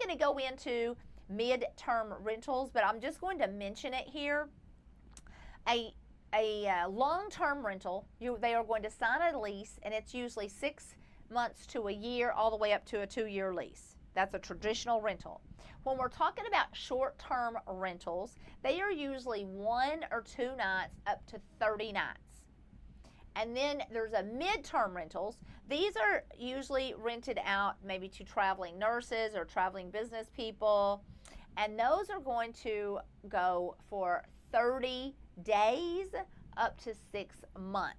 going to go into mid-term rentals, but I'm just going to mention it here. A long-term rental, they are going to sign a lease, and it's usually 6 months to a year, all the way up to a 2-year lease. That's a traditional rental. When we're talking about short-term rentals, they are usually 1 or 2 nights up to 30 nights. And then there's a mid-term rentals. These are usually rented out maybe to traveling nurses or traveling business people. And those are going to go for 30 days up to 6 months.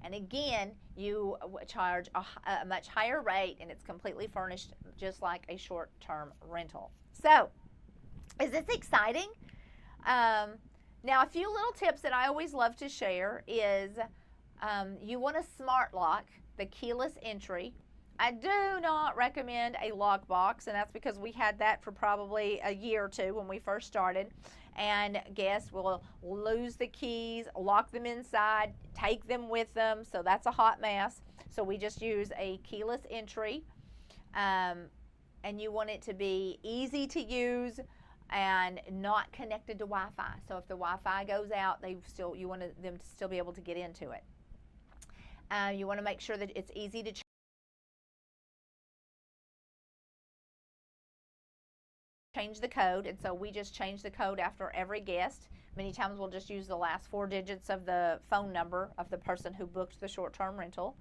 And again, you charge a much higher rate, and it's completely furnished just like a short-term rental. So, is this exciting? Now, a few little tips that I always love to share is you want a smart lock, the keyless entry. I do not recommend a lock box, and that's because we had that for probably a year or two when we first started. And guests will lose the keys, lock them inside, take them with them, so that's a hot mess. So we just use a keyless entry, and you want it to be easy to use and not connected to Wi-Fi. So if the Wi-Fi goes out, you want them to still be able to get into it. You want to make sure that it's easy to change the code, and so we just change the code after every guest. Many times we'll just use the last 4 digits of the phone number of the person who booked the short-term rental.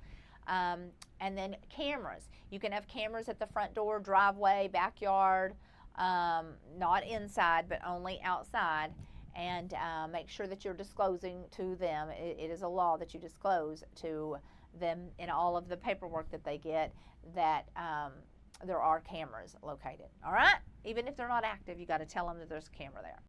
And then cameras. You can have cameras at the front door, driveway, backyard, not inside but only outside. And make sure that you're disclosing to them. It is a law that you disclose to them in all of the paperwork that they get that there are cameras located. All right? Even if they're not active, you got to tell them that there's a camera there.